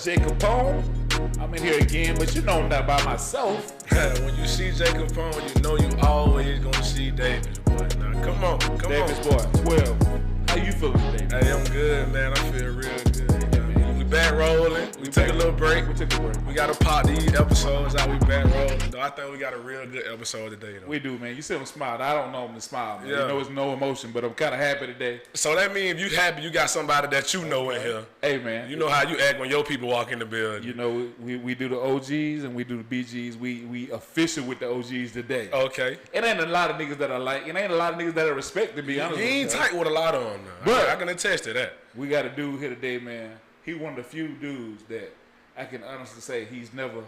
Jacob Pone. I'm in here again, but you know I'm not by myself. When you see Jacob Pone, you know you always gonna see Davis, boy. Now, come on. Davis, boy, 12. How you feeling, Davis? Hey, I'm good, man. I feel real good. We back rolling. We took a little break. We got to pop these episodes out. We back rolling. Though I think we got a real good episode today, though. We do, man. You see him smile. I don't know him to smile, man. Yeah. You know it's no emotion, but I'm kind of happy today. So that means if you happy, you got somebody that you know in here. Hey, man. You know how you act when your people walk in the building. You know, we do the OGs and we do the BGs. We official with the OGs today. Okay. It ain't a lot of niggas that I like. It ain't a lot of niggas that I respect, to be honest. You ain't tight with a lot of them, now. But I can attest to that. We got a dude here today, man. He one of the few dudes that I can honestly say he's never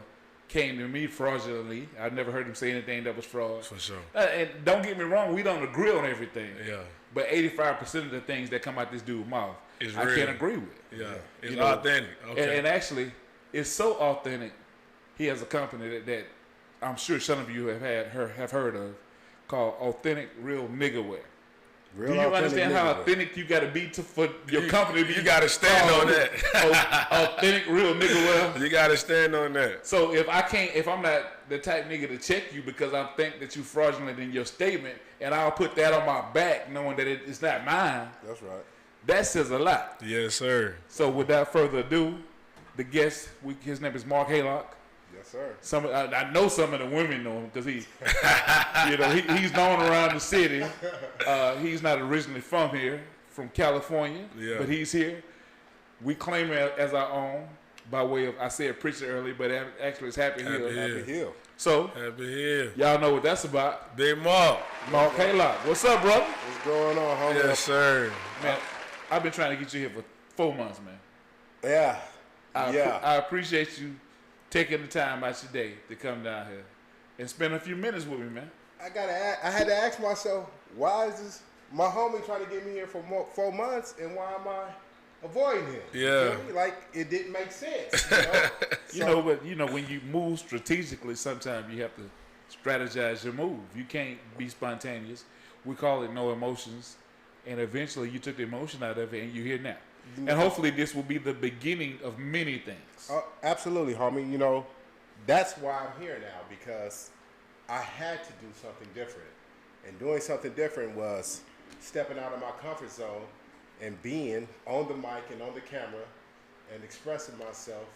came to me fraudulently. I've never heard him say anything that was fraud. For sure. And don't get me wrong, we don't agree on everything. Yeah. But 85% of the things that come out this dude's mouth, I can't agree with. Yeah. It's authentic. Okay. And actually, it's so authentic. He has a company that I'm sure some of you have heard of called Authentic Real Nigga Wear. Do you understand how authentic you got to be for your company to be? You got to stand on that. Authentic Real Nigga Wear. You got to stand on that. So if I'm not the type nigga to check you because I think that you fraudulent in your statement, and I'll put that on my back knowing that it's not mine. That's right. That says a lot. Yes, sir. So without further ado, the guest, his name is Mark Haylock. Yes, sir. I know some of the women know him because he's known around the city. He's not originally from here, from California, but he's here. We claim it as our own by way of, I said preacher earlier, but actually it's Happy Hill. Happy Hill. So, Happy Hill. Y'all know what that's about. Big Mark. Mark Haylock. What's up, brother? What's going on, homie? Yes, sir. Man, I've been trying to get you here for 4 months, man. Yeah. I appreciate you taking the time out your day to come down here and spend a few minutes with me, man. I had to ask myself, why is this my homie trying to get me here for 4 months, and why am I avoiding him? Yeah. You know, like it didn't make sense. But when you move strategically, sometimes you have to strategize your move. You can't be spontaneous. We call it no emotions, and eventually you took the emotion out of it, and you're here now. And hopefully this will be the beginning of many things. Absolutely, homie. You know, that's why I'm here now, because I had to do something different. And doing something different was stepping out of my comfort zone and being on the mic and on the camera and expressing myself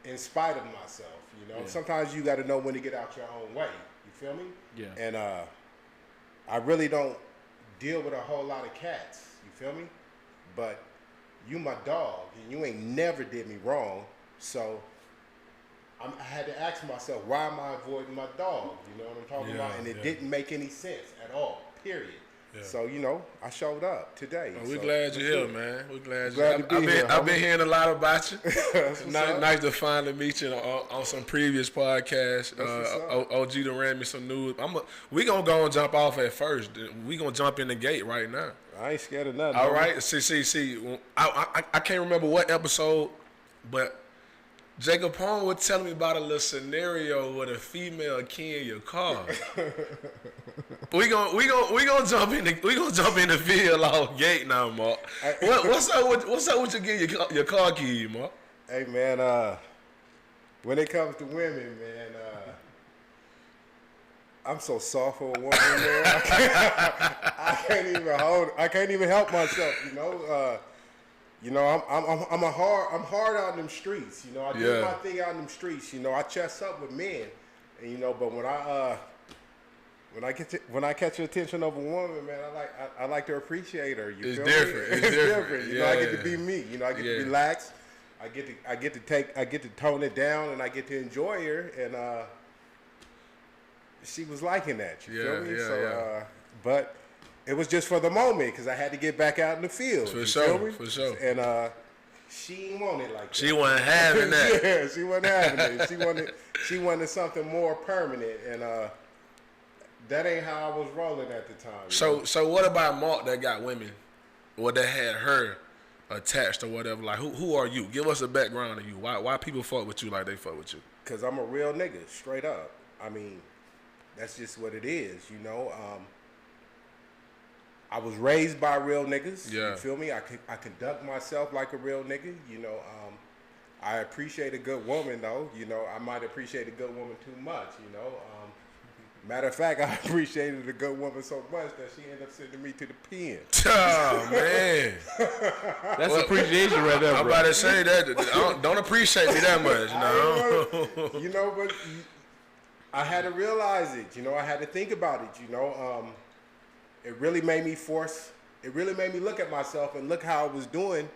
in spite of myself. You know, sometimes you got to know when to get out your own way. You feel me? Yeah. And I really don't deal with a whole lot of cats. You feel me? But you my dog, and you ain't never did me wrong. So I had to ask myself, why am I avoiding my dog? You know what I'm talking about? And it didn't make any sense at all, period. Yeah. So, I showed up today. We're glad you're here, man. We're glad you're here. I've been hearing a lot about you. Nice to finally meet you on some previous podcasts. OG done ran me some news. We going to go and jump off at first. We going to jump in the gate right now. I ain't scared of nothing. All right. See. I can't remember what episode, but Jacob Pone was telling me about a little scenario with a female key in your car. we gonna jump in the field off gate now, Mark. What's up with you getting your car key, Mark? Hey man, when it comes to women, man, I'm so soft for a woman, man. I can't even help myself, I'm hard out in them streets. I do my thing out in them streets. I chest up with men, and but when I catch the attention of a woman, man, I like to appreciate her. It's different. It's different. I get to be me. I get to relax. I get to tone it down, and I get to enjoy her. And she was liking that. You feel me? So, but it was just for the moment, because I had to get back out in the field. For sure. And she didn't want it like that. She wasn't having that. Yeah, she wasn't having it. She wanted something more permanent, and that ain't how I was rolling at the time. So what about Mark that got women, or that had her attached or whatever? Like, who are you? Give us a background of you. Why people fuck with you like they fuck with you? Because I'm a real nigga, straight up. I mean, that's just what it is, I was raised by real niggas. Yeah. You feel me? I conduct myself like a real nigga. I appreciate a good woman, though. You know, I might appreciate a good woman too much, you know. Matter of fact, I appreciated a good woman so much that she ended up sending me to the pen. Oh, man. That's appreciation right there, bro. I'm about to say that. Don't appreciate me that much, no. You know, but I had to realize it. You know, I had to think about it, you know. It really made me look at myself and look how I was doing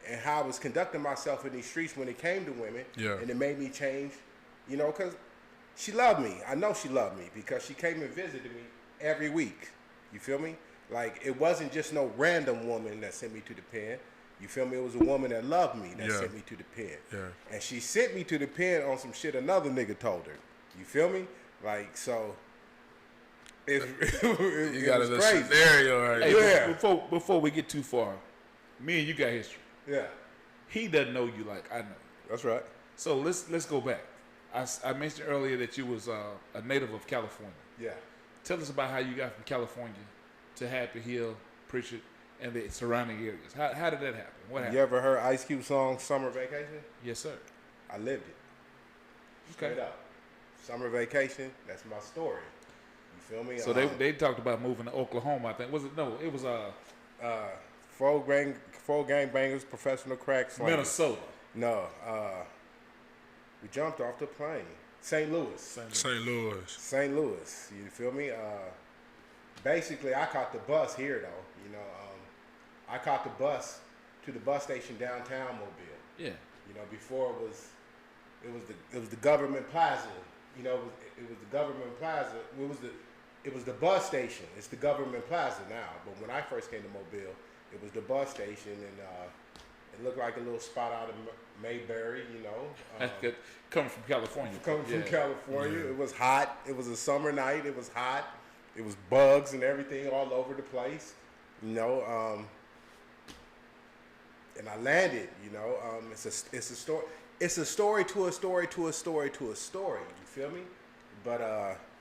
and how I was conducting myself in these streets when it came to women. Yeah. And it made me change, you know, because she loved me. I know she loved me because she came and visited me every week. You feel me? Like, it wasn't just no random woman that sent me to the pen. You feel me? It was a woman that loved me that sent me to the pen. Yeah. And she sent me to the pen on some shit another nigga told her. You feel me? Like, so it got was a crazy. scenario right Hey, yeah. Before we get too far, me and you got history. Yeah. He doesn't know you like I know you. That's right. So let's go back. I mentioned earlier that you was a native of California. Yeah. Tell us about how you got from California to Happy Hill, Pritchard, and the surrounding areas. How did that happen? What happened? You ever heard Ice Cube song "Summer Vacation"? Yes, sir. I lived it. Okay. Straight up. Summer Vacation. That's my story. You feel me? So they talked about moving to Oklahoma. I think it was Four gang bangers, professional crack slangers. Minnesota. No, we jumped off the plane. St. Louis. St. Louis. You feel me? Basically, I caught the bus here though. You know, I caught the bus to the bus station downtown Mobile. Yeah. You know, before it was the government plaza. You know, it was the government plaza. It was the bus station. It's the government plaza now. But when I first came to Mobile, it was the bus station, and it looked like a little spot out of Mayberry, you know. Coming from California. From California. Yeah. It was hot. It was a summer night. It was hot. It was bugs and everything all over the place, you know. And I landed, you know. It's a story. It's a story to a story to a story to a story. You feel me? But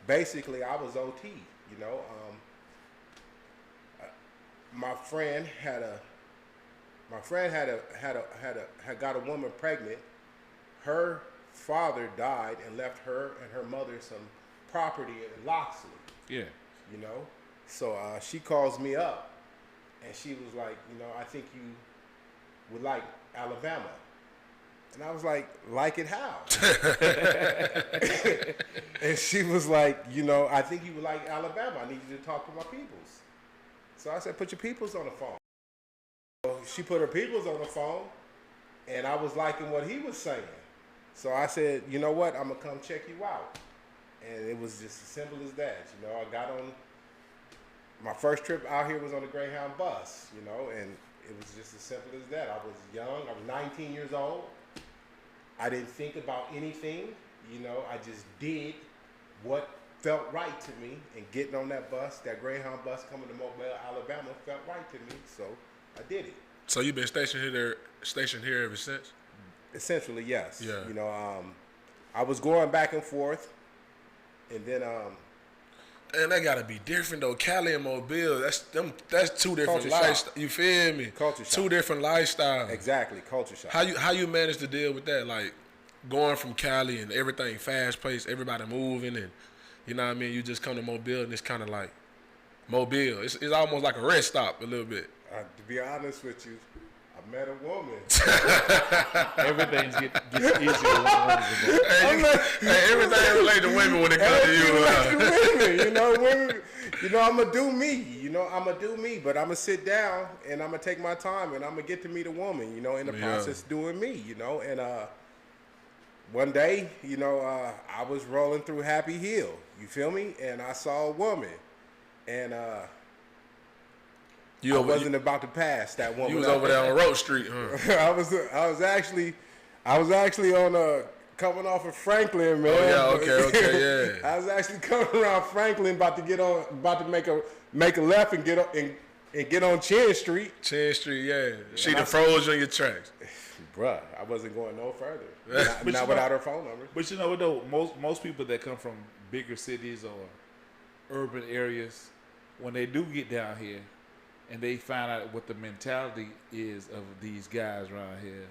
basically, I was OT, you know. My friend had got a woman pregnant. Her father died and left her and her mother some property in Loxley. Yeah. You know, so she calls me up, and she was like, you know, I think you would like Alabama. And I was like it how? And she was like, you know, I think you would like Alabama. I need you to talk to my peoples. So I said, put your peoples on the phone. So she put her peoples on the phone, and I was liking what he was saying. So I said, you know what, I'm going to come check you out. And it was just as simple as that. You know, I got on, my first trip out here was on the Greyhound bus, you know, and it was just as simple as that. I was young. I was 19 years old. I didn't think about anything. You know, I just did what felt right to me, and getting on that bus, that Greyhound bus coming to Mobile, Alabama, felt right to me, so I did it. So you've been stationed here ever since? Essentially, yes. Yeah. You know, I was going back and forth, and then and that gotta be different though. Cali and Mobile, that's two different lifestyles. You feel me? Culture shock. Two different lifestyles. Exactly, culture shock. How you manage to deal with that? Like going from Cali and everything fast paced, everybody moving, and you know what I mean. You just come to Mobile and it's kind of like Mobile. It's almost like a rest stop a little bit. To be honest with you, I met a woman. Everything gets easier when a woman's involved. Hey, everything related to women when it comes to you. Women, you know, women. You know, I'm gonna do me. You know, I'm gonna do me. But I'm gonna sit down and I'm gonna take my time and I'm gonna get to meet a woman. You know, in the process doing me. You know, and one day, you know, I was rolling through Happy Hill. You feel me? And I saw a woman, and I wasn't about to pass that woman. You was over there on Road Street, huh? I was actually on coming off of Franklin, man. Oh yeah, okay, yeah. I was actually coming around Franklin, about to make a left and get on Chin Street. Chin Street, yeah. She done froze you on your tracks. Bruh, I wasn't going no further. Not without her phone number. But you know, though, most people that come from bigger cities or urban areas, when they do get down here and they find out what the mentality is of these guys around here,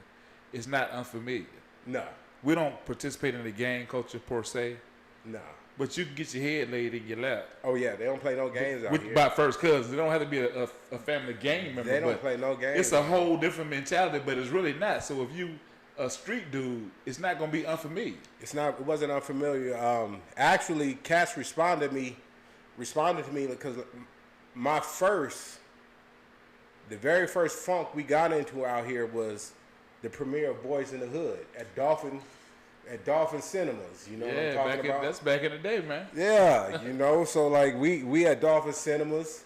it's not unfamiliar. No. We don't participate in the gang culture per se. No. But you can get your head laid in your lap. Oh yeah, they don't play no games out here. By first cousins. They don't have to be a family gang member. They don't play no games. It's a whole different mentality, but it's really not. So if you a street dude, it's not gonna be unfamiliar. It wasn't unfamiliar. Actually, Cass responded to me because the very first funk we got into out here was the premiere of Boys in the Hood at Dolphin Cinemas. You know what I'm talking about? That's back in the day, man. Yeah, so like we at Dolphin Cinemas,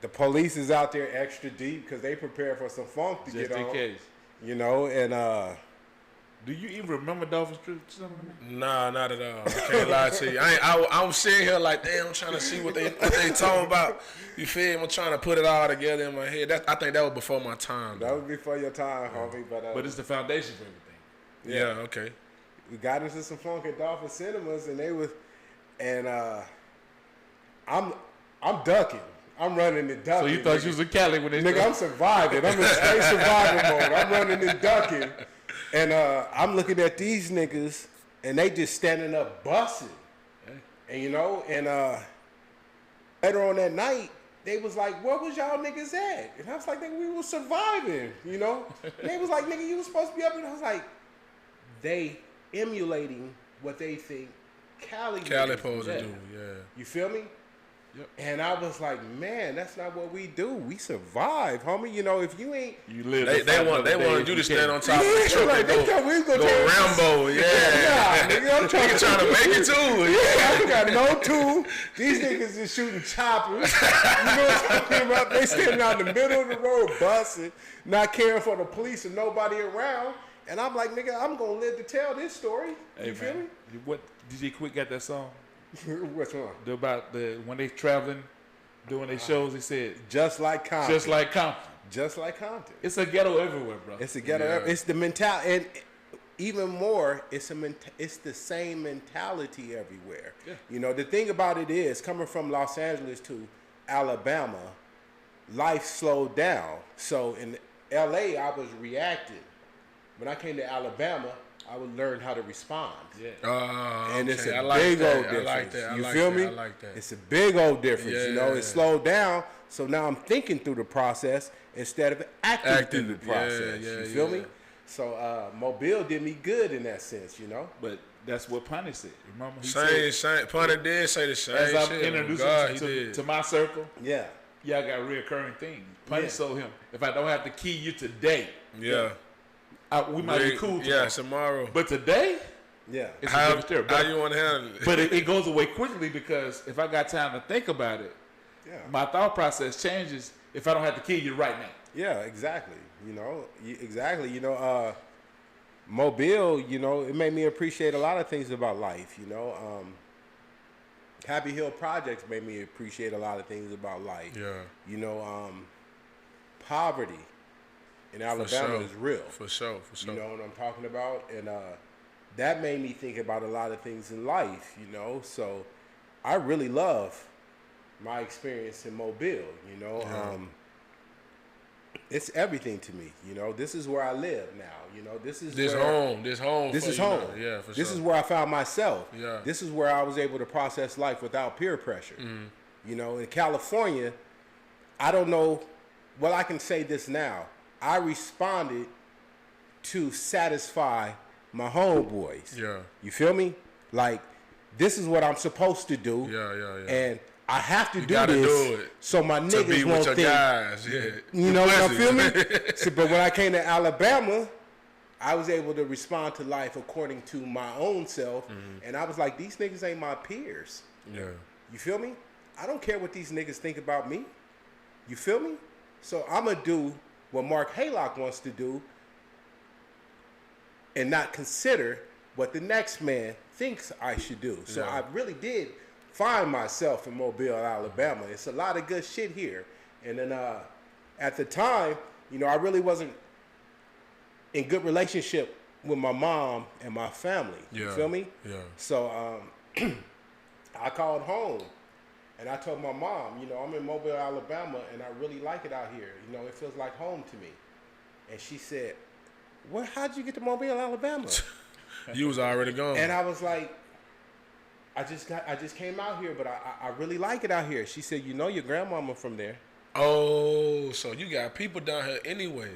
the police is out there extra deep because they prepare for some funk to Just get in on. case. And do you even remember Dolphin Street? Nah, not at all. I can't lie to you. I'm sitting here like, damn, I'm trying to see what they talking about. You feel me? I'm trying to put it all together in my head. I think that was before my time. That was before your time, homie. But it's the foundation for everything. Yeah, okay. We got into some funk at Dolphin Cinemas, and I'm ducking. I'm running and ducking. So you thought you was in Cali when they I'm surviving. I'm in straight survival mode. I'm running and ducking. And I'm looking at these niggas, and they just standing up busting. Hey. And later on that night, they was like, where was y'all niggas at? And I was like, nigga, we was surviving, And they was like, nigga, you was supposed to be up. And I was like, they emulating what they think Cali supposed to do, yeah. You feel me? Yep. And I was like, man, that's not what we do. We survive, homie. If you ain't, you live. They wanted you to stand on top of the truck like, and go Rambo, yeah. Nigga, I'm trying to make it too. Yeah, I got no tool. These niggas is shooting choppers. You know what I'm talking about? They standing out in the middle of the road, busting, not caring for the police and nobody around. And I'm like, nigga, I'm gonna live to tell this story. You feel me? What DJ Quick got that song? Which one? About when they traveling, doing their shows. They said just like Compton. Just like Compton. Just like Compton. It's a ghetto everywhere, bro. It's a ghetto. It's the mentality, and even more, it's the same mentality everywhere. Yeah. The thing about it is, coming from Los Angeles to Alabama, life slowed down. So in LA, I was reacting. When I came to Alabama, I would learn how to respond. Yeah. And it's a big old difference. I like that. You feel me? I like that. It's a big old difference. Yeah. It slowed down. So now I'm thinking through the process instead of acting through the process. You feel me? So Mobile did me good in that sense, But that's what Punny said. Remember? Same. Punny did say the same shit. As I'm introducing to my circle, y'all got reoccurring things. Punny told him, if I don't have to key you today, we might be cool tomorrow. Yeah, tomorrow. But today, it's a different story. How you want to handle it? But it goes away quickly because if I got time to think about it, my thought process changes if I don't have to kill you right now. Yeah, exactly. Mobile, it made me appreciate a lot of things about life. Happy Hill Projects made me appreciate a lot of things about life. Yeah. Poverty in Alabama is real. For sure. You know what I'm talking about? And that made me think about a lot of things in life, So I really love my experience in Mobile, It's everything to me, This is where I live now, This is home. This is home. Yeah, for sure. This is where I found myself. Yeah. This is where I was able to process life without peer pressure. In California, I don't know. Well, I can say this now. I responded to satisfy my homeboys. Yeah. You feel me? Like, this is what I'm supposed to do. Yeah. And I have to do this so my niggas won't think. Guys. Yeah. You know what I feel me? But when I came to Alabama, I was able to respond to life according to my own self. And I was like, these niggas ain't my peers. Yeah. You feel me? I don't care what these niggas think about me. You feel me? So I'm going to do what Mark Haylock wants to do and not consider what the next man thinks I should do. So I really did find myself in Mobile, Alabama. It's a lot of good shit here. And then at the time, I really wasn't in good relationship with my mom and my family. You feel me? Yeah. So I called home. And I told my mom, I'm in Mobile, Alabama, and I really like it out here. It feels like home to me. And she said, how'd you get to Mobile, Alabama? You was already gone. And I was like, I just came out here, but I really like it out here. She said, you know your grandmama from there. Oh, so you got people down here anyway.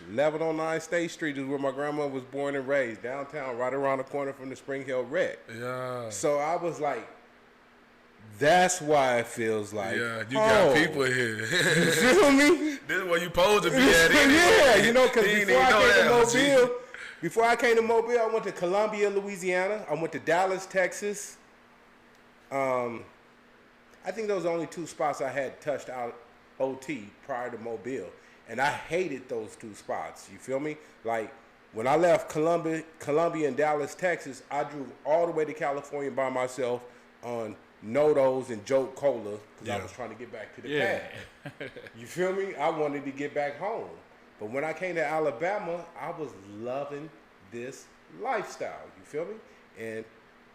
1109 State Street is where my grandma was born and raised, downtown, right around the corner from the Spring Hill Rec. Yeah. So I was like, that's why it feels like, yeah, you got people here. You feel me? This is where you supposed to be at anyway. Yeah, you know, because before I came to Mobile, I went to Columbia, Louisiana. I went to Dallas, Texas. I think those are the only 2 spots I had touched out OT prior to Mobile. And I hated those 2 spots. You feel me? Like, when I left Columbia and Dallas, Texas, I drove all the way to California by myself on Nodos and Joke Cola because I was trying to get back to the pad. You feel me? I wanted to get back home. But when I came to Alabama, I was loving this lifestyle. You feel me? And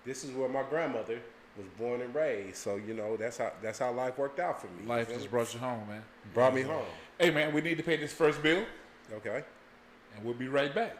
this is where my grandmother was born and raised. So, you know, that's how life worked out for me. Life just brought you home, man. Brought me home. Hey, man, we need to pay this first bill. Okay. And we'll be right back.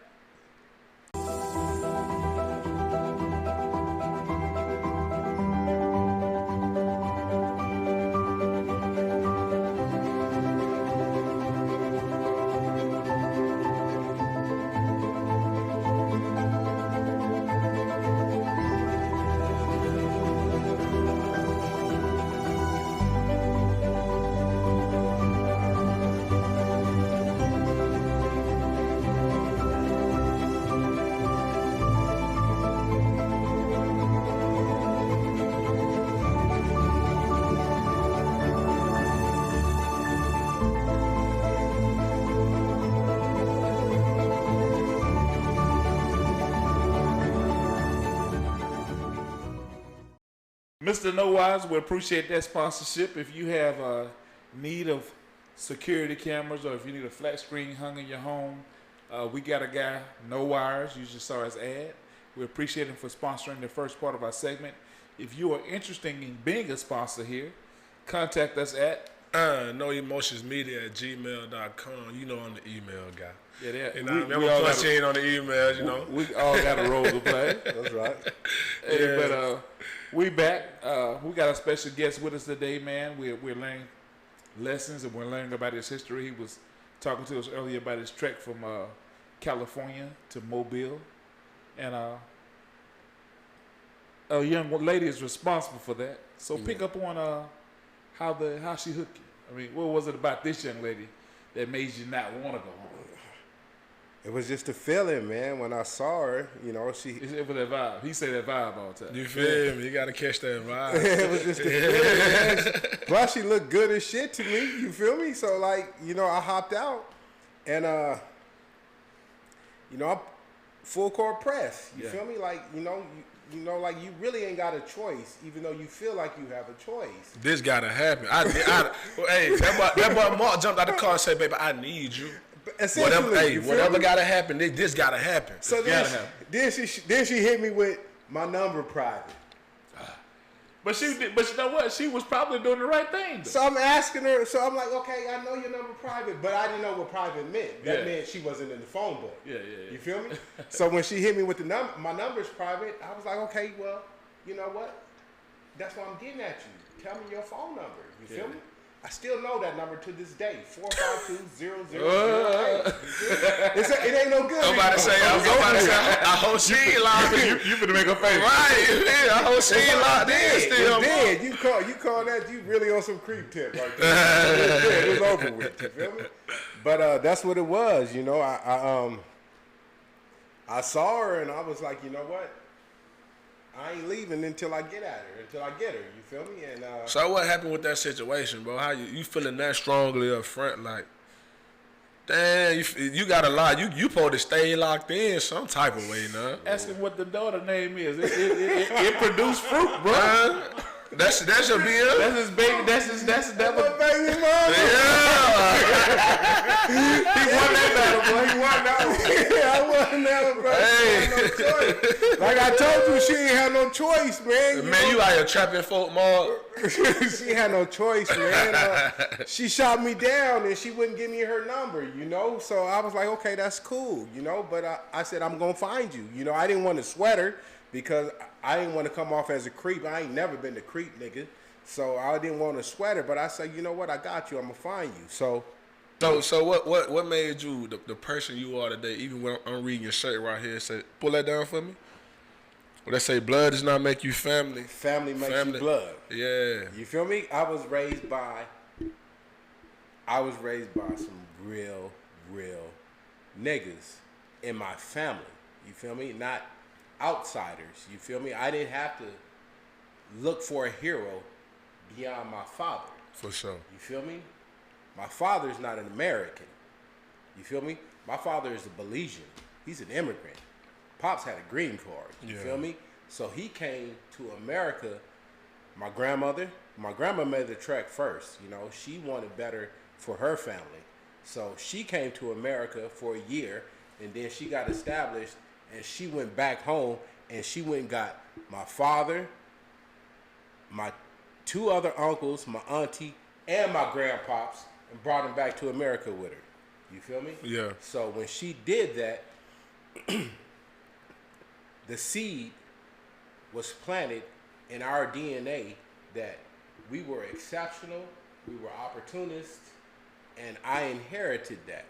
Mr. No Wise, we appreciate that sponsorship. If you have a need of security cameras or if you need a flat screen hung in your home, we got a guy, No Wires. You just saw his ad. We appreciate him for sponsoring the first part of our segment. If you are interested in being a sponsor here, contact us at noemotionsmedia@gmail.com. You know I'm the email guy. Yeah, and I'm punching on the emails, you know. We all got a role to play. That's right. Hey, but we back. We got a special guest with us today, man. We're learning lessons and we're learning about his history. He was talking to us earlier about his trek from California to Mobile. And a young lady is responsible for that. So pick up on how she hooked you. I mean, what was it about this young lady that made you not want to go home? It was just a feeling, man. When I saw her, you know, It was that vibe. He say that vibe all the time. You feel me? You got to catch that vibe. It was just a feeling, man. Plus, she looked good as shit to me. You feel me? So, like, you know, I hopped out. And, you know, I'm full court press. You feel me? Like, you know, like you really ain't got a choice, even though you feel like you have a choice. This got to happen. Hey, that boy Mark jumped out the car and said, baby, I need you. Whatever gotta happen, this gotta happen. So then she hit me with my number private. But you know what? She was probably doing the right thing, though. So I'm asking her. So I'm like, okay, I know your number private, but I didn't know what private meant. That meant she wasn't in the phone book. Yeah. You feel me? So when she hit me with my number's private, I was like, okay, well, you know what? That's why I'm getting at you. Tell me your phone number. You feel me? I still know that number to this day, 452-0008. It ain't no good. I hope she ain't locked in. You finna make her face. Right, yeah, I hope she ain't locked in still. Dead. You call that, you really on some creep tip right there. It was over with, you feel me? But that's what it was, you know. I saw her and I was like, you know what? I ain't leaving until I get at her, until I get her. You feel me? And so what happened with that situation, bro? How you feeling that strongly up front? Like, damn, you got a lot. You supposed to stay locked in some type of way, nah. Ask him what the daughter name is. It produced fruit, bro. That's your BM? That's his baby. That's my baby mama. He won that battle, boy. He won that one. Yeah, I won that one, bro. She had no choice. Like I told you, she ain't had no choice, man. You out here trapping folk, Mark. She had no choice, man. She shot me down and she wouldn't give me her number, you know. So I was like, okay, that's cool, you know. But I said, I'm gonna find you. You know, I didn't want to sweat her because I didn't want to come off as a creep. I ain't never been the creep, nigga. So I didn't want to sweat her. But I said, you know what? I got you. I'm gonna find you. So what made you the person you are today? Even when I'm reading your shirt right here, say pull that down for me. Well, they say blood does not make you family. Family makes you blood. Yeah. You feel me? I was raised by some real niggas in my family. You feel me? Not outsiders. You feel me? I didn't have to look for a hero beyond my father. For sure. You feel me? My father's not an American. You feel me? My father is a Belizean. He's an immigrant. Pops had a green card. You feel me? So he came to America. My grandma made the trek first. You know, she wanted better for her family. So she came to America for a year, and then she got established, and she went back home, and she went and got my father, my two other uncles, my auntie, and my grandpops, and brought them back to America with her. You feel me? Yeah. So when she did that, the seed was planted in our DNA that we were exceptional, we were opportunists, and I inherited that.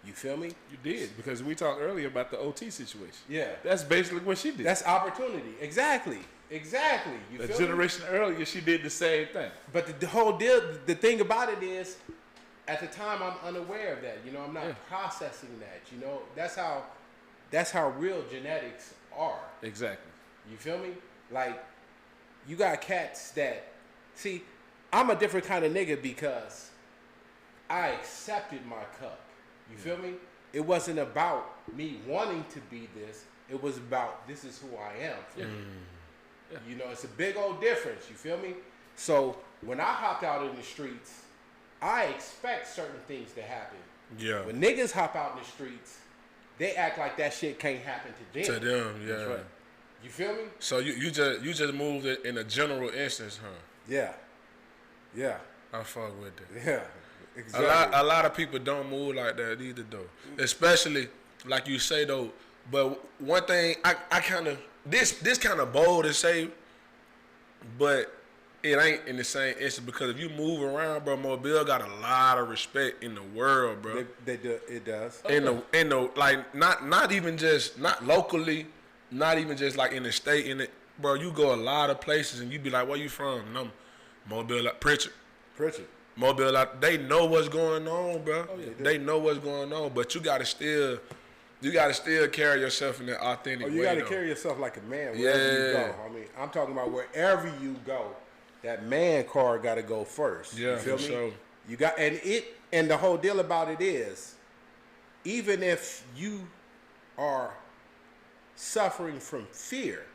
You feel me? You did, because we talked earlier about the OT situation. Yeah. That's basically what she did. That's opportunity. Exactly. You the feel generation me? earlier, she did the same thing. But the whole deal, the thing about it is, at the time, I'm unaware of that. You know, I'm not processing that. You know, that's how real genetics are. Exactly. You feel me? Like, you got cats that, see, I'm a different kind of nigga because I accepted my cup. You feel me? It wasn't about me wanting to be this. It was about this is who I am. Yeah. You know, it's a big old difference. You feel me? So when I hopped out in the streets, I expect certain things to happen. Yeah. When niggas hop out in the streets, they act like that shit can't happen to them. To them, yeah. That's right. You feel me? So you just moved it in a general instance, huh? Yeah. Yeah. I fuck with that. Yeah. Exactly. A lot of people don't move like that either, though. Especially like you say though. But one thing I kind of this kind of bold to say, but it ain't in the same instance because if you move around, bro, Mobile got a lot of respect in the world, bro. They do, it does. In the like not even just not locally, not even just like in the state. In it, bro, you go a lot of places and you be like, where you from? And I'm Mobile, like Pritchard. Mobile, like, they know what's going on, bro. Oh, yeah, they know what's going on, but you gotta still carry yourself in that authentic way. You gotta carry yourself like a man wherever you go. I mean, I'm talking about wherever you go, that man card gotta go first. Yeah, you feel for me? sure. You got and the whole deal about it is, even if you are suffering from fear,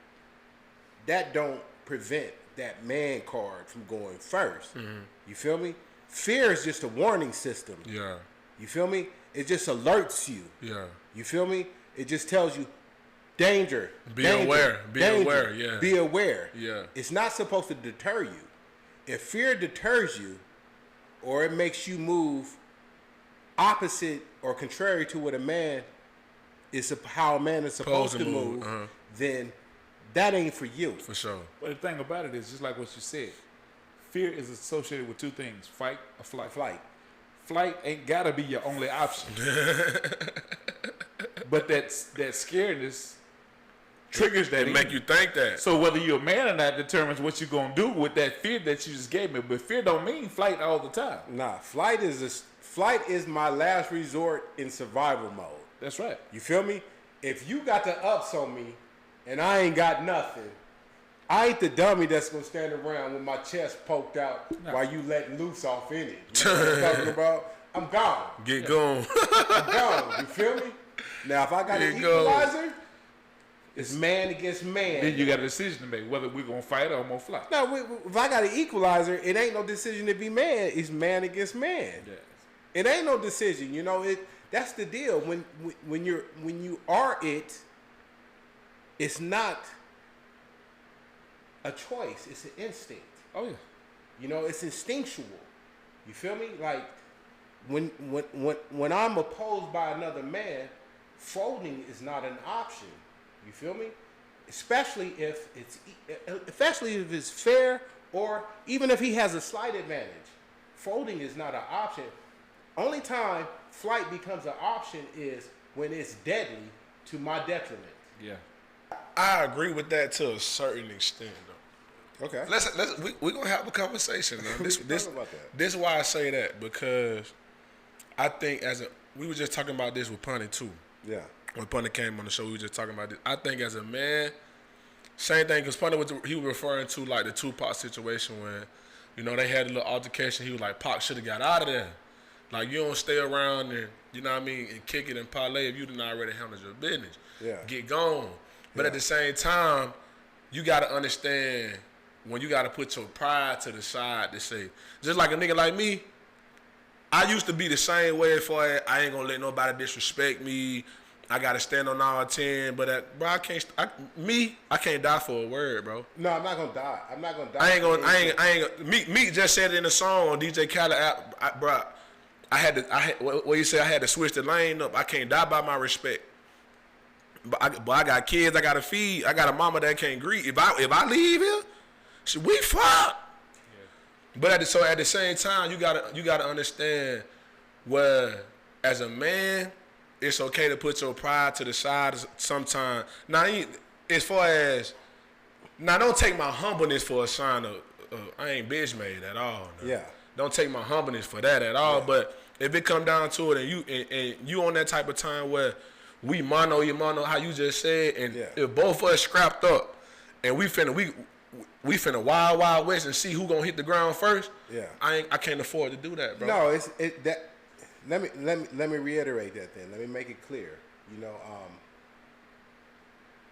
that don't prevent that man card from going first. Mm-hmm. You feel me? Fear is just a warning system. Yeah. You feel me? It just alerts you. Yeah. You feel me? It just tells you danger. Be aware. Be aware. Yeah. Be aware. Yeah. It's not supposed to deter you. If fear deters you, or it makes you move opposite or contrary to what a man is, how a man is supposed to move, then that ain't for you. For sure. But the thing about it is, just like what you said, fear is associated with two things: fight or flight. Flight ain't gotta be your only option. But that scaredness triggers that. It make you think that. So whether you're a man or not determines what you're gonna do with that fear that you just gave me. But fear don't mean flight all the time. Nah, flight is my last resort in survival mode. That's right. You feel me? If you got the ups on me and I ain't got nothing, I ain't the dummy that's gonna stand around with my chest poked out while you letting loose off in it. You know what I'm talking about? I'm gone. Get going. I'm gone. You feel me? Now if I got an equalizer, It's man against man. Then you got a decision to make whether we're gonna fight or I'm gonna fly. No, if I got an equalizer, it ain't no decision to be man. It's man against man. Yes. It ain't no decision. You know, that's the deal. When you are it, it's not a choice. It's an instinct. Oh yeah. You know, it's instinctual. You feel me? Like when I'm opposed by another man, folding is not an option. You feel me? Especially if it's fair, or even if he has a slight advantage. Folding is not an option. Only time flight becomes an option is when it's deadly to my detriment. Yeah. I agree with that to a certain extent, though. Okay. We're gonna have a conversation, man. This is why I say that, because I think we were just talking about this with Punny too. Yeah. When Punny came on the show, we were just talking about this. I think as a man, same thing, because Punny was referring to like the Tupac situation when, you know, they had a little altercation. He was like, Pac should have got out of there. Like, you don't stay around and, you know what I mean, and kick it and parlay if you didn't already handle your business. Yeah. Get gone. But at the same time, you got to understand when you got to put your pride to the side to say, just like a nigga like me, I used to be the same way as far as I ain't going to let nobody disrespect me. I got to stand on all 10. But, bro, I can't die for a word, bro. No, I'm not going to die. I'm not going to die. I ain't gonna. Meek just said it in the song on DJ Cali app, bro. What you say? I had to switch the lane up. I can't die by my respect. But I got kids I gotta feed. I got a mama that can't greet. If I leave here, we fuck. Yeah. But at the same time, you gotta understand where as a man, it's okay to put your pride to the side sometimes. Now, as far as don't take my humbleness for a sign of I ain't bitch made at all. No. Yeah. Don't take my humbleness for that at all. Yeah. But if it come down to it, and you on that type of time where we mano, how you just said, and if both of us scrapped up, and we finna wild west and see who gonna hit the ground first. Yeah, I can't afford to do that, bro. No, let me reiterate that then. Let me make it clear. You know,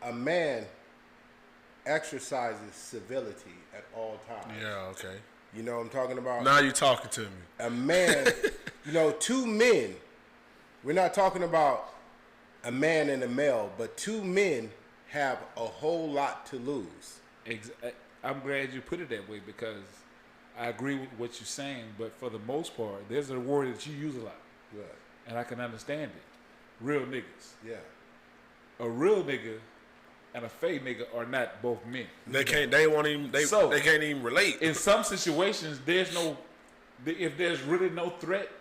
a man exercises civility at all times. Yeah, okay. You know what I'm talking about? Now you're talking to me. A man, you know, two men. We're not talking about a man and a male, but two men have a whole lot to lose. I'm glad you put it that way, because I agree with what you're saying, but for the most part, there's a word that you use a lot. Right. And I can understand it. Real niggas. Yeah. A real nigga and a fake nigga are not both men. They can't even relate. In some situations, if there's really no threat,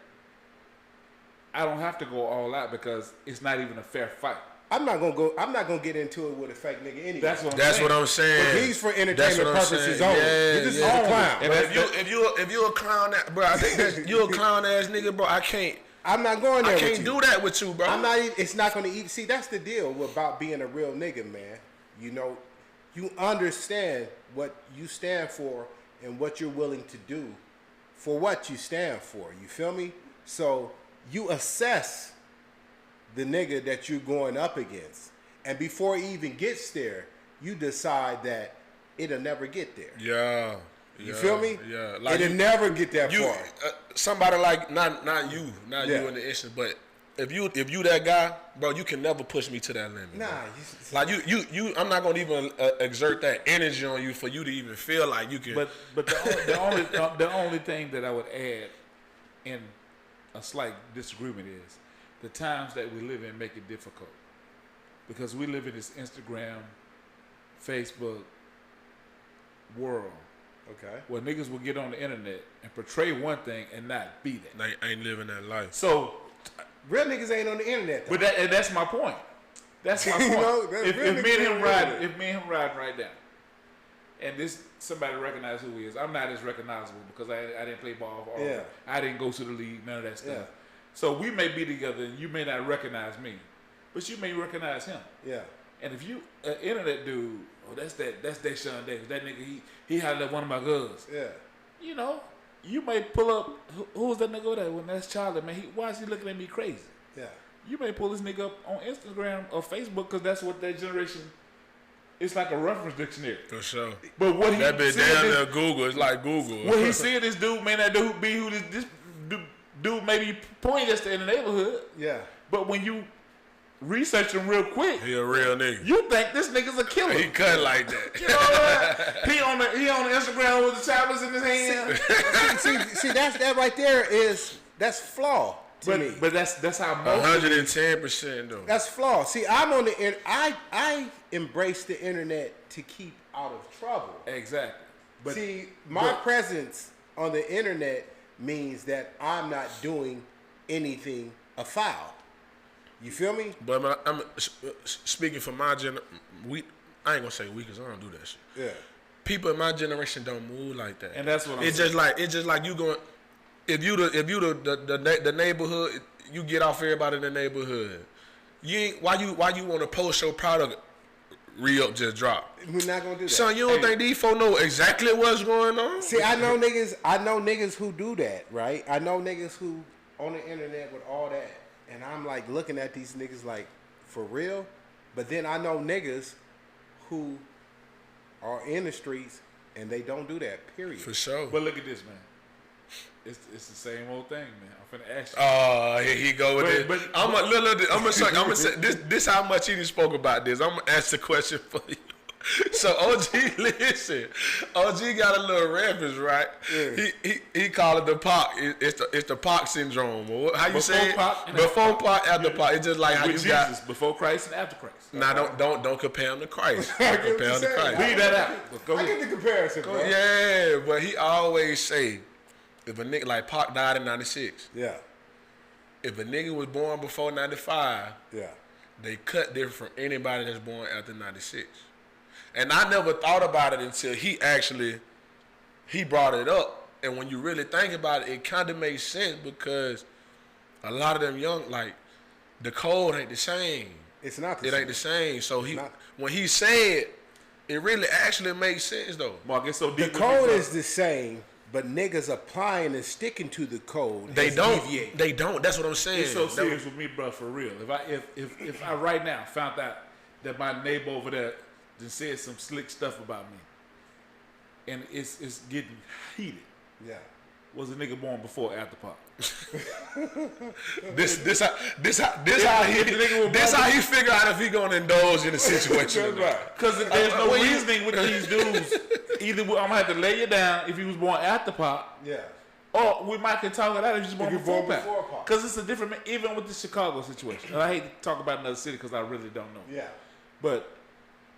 I don't have to go all out because it's not even a fair fight. I'm not gonna get into it with a fake nigga anyway. That's what I'm saying. But he's for entertainment purposes only. You're just a clown. And if you a clown, bro, I think you a clown ass nigga, bro. I'm not going there. I can't do that with you, bro. I'm not. It's not gonna eat. See, that's the deal about being a real nigga, man. You know, you understand what you stand for and what you're willing to do for what you stand for. You feel me? So you assess the nigga that you're going up against, and before he even gets there, you decide that it'll never get there. Yeah. You feel me? Yeah. Like it'll never get that far. Somebody like not you in the instance, but if you that guy, bro, you can never push me to that limit. Nah, like you, I'm not gonna even exert that energy on you for you to even feel like you can. But the only thing that I would add in a slight disagreement is the times that we live in make it difficult, because we live in this Instagram, Facebook world. Okay. Where niggas will get on the internet and portray one thing and not be that. They ain't living that life. So real niggas ain't on the internet, though. But that's my point. That's my point. If me and him riding right now, and this somebody recognize who he is, I'm not as recognizable because I didn't play ball. I didn't go to the league, none of that stuff. Yeah. So we may be together and you may not recognize me, but you may recognize him. Yeah. And if you internet dude, that's Deshaun Davis. That nigga, he had one of my girls. Yeah. You know, you may pull up. Who's that nigga over there? When that's Charlie, man. Why is he looking at me crazy? Yeah. You may pull this nigga up on Instagram or Facebook because that's what that generation it's like a reference dictionary. For sure. But what he that been said down there Google. It's like Google. What he said, this dude, man, that dude be who this dude maybe point us in the neighborhood. Yeah. But when you research him real quick, he a real nigga. You think this nigga's a killer? He cut like that. You know what? He on the Instagram with the choppers in his hand. see, that right there that's flaw to me. But that's how most 110% though. That's flaw. See, I'm on the I embrace the internet to keep out of trouble. Exactly. But see, my presence on the internet means that I'm not doing anything afoul. You feel me? But I'm speaking for my generation. I ain't gonna say we, cause I don't do that shit. Yeah. People in my generation don't move like that. And that's what I'm saying. It's just like you going. If you the neighborhood, you get off everybody in the neighborhood. You ain't why you want to post your product. Re-up just dropped. We're not gonna do that. Son, you don't think these folks know exactly what's going on? See, I know niggas who do that, right? I know niggas who on the internet with all that. And I'm like looking at these niggas like, for real? But then I know niggas who are in the streets and they don't do that, period. For sure. But look at this, man. It's the same old thing, man. I'm finna ask you. Oh, here he go with it. I'm gonna say this how much he done spoke about this. I'm gonna ask the question for you. So OG, listen. OG got a little reference, right? Yeah. He called it the POC. It's the POC syndrome. How you say it? Before POC, after POC. It's just like how with you Jesus, got before Christ and after Christ. Nah, don't compare him to Christ. Don't compare him to Christ. Leave that out. Go I get the comparison, bro. Yeah, but he always say, if a nigga like POC died in '96. Yeah. If a nigga was born before '95. Yeah. They cut different from anybody that's born after '96. And I never thought about it until he brought it up. And when you really think about it, it kind of makes sense because a lot of them young, like, the code ain't the same. It's not the same. It ain't the same. So when he said, it really actually makes sense, though. Mark, it's so deep. The code is the same, but niggas applying and sticking to the code. They don't. They don't. That's what I'm saying. It's so serious with me, bro, for real. If I right now found out that my neighbor over there just said some slick stuff about me, and it's getting heated. Yeah. Was a nigga born before or after Pop? This how he figure out if he gonna indulge in a situation. Because there's no reasoning with these dudes. Either I'm gonna have to lay you down if he was born after Pop. Yeah. Or we might can talk it out if he's born before Pop. Because it's a different, even with the Chicago situation. And I hate to talk about another city because I really don't know. Yeah. But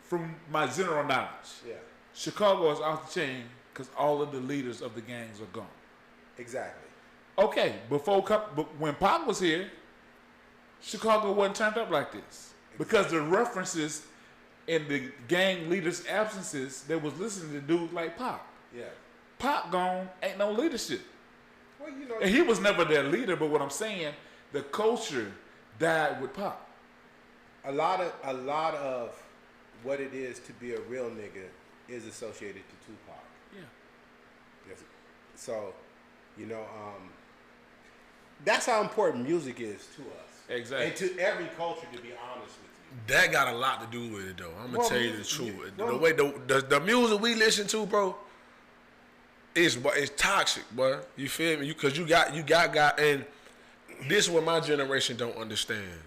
from my general knowledge, Chicago is off the chain because all of the leaders of the gangs are gone. Exactly. Okay, but when Pac was here, Chicago wasn't turned up like this because the references in the gang leaders' absences, they was listening to dudes like Pac. Yeah. Pac gone, ain't no leadership. Well, you know, and he was never their leader, but what I'm saying, the culture died with Pac. A lot of what it is to be a real nigga is associated to Tupac. Yeah. Yes. So, that's how important music is to us. Exactly. And to every culture, to be honest with you. That got a lot to do with it, though. I'm gonna tell you the truth. The way the music we listen to, bro, it's toxic, bro. You feel me? Because you got, and this is what my generation don't understand.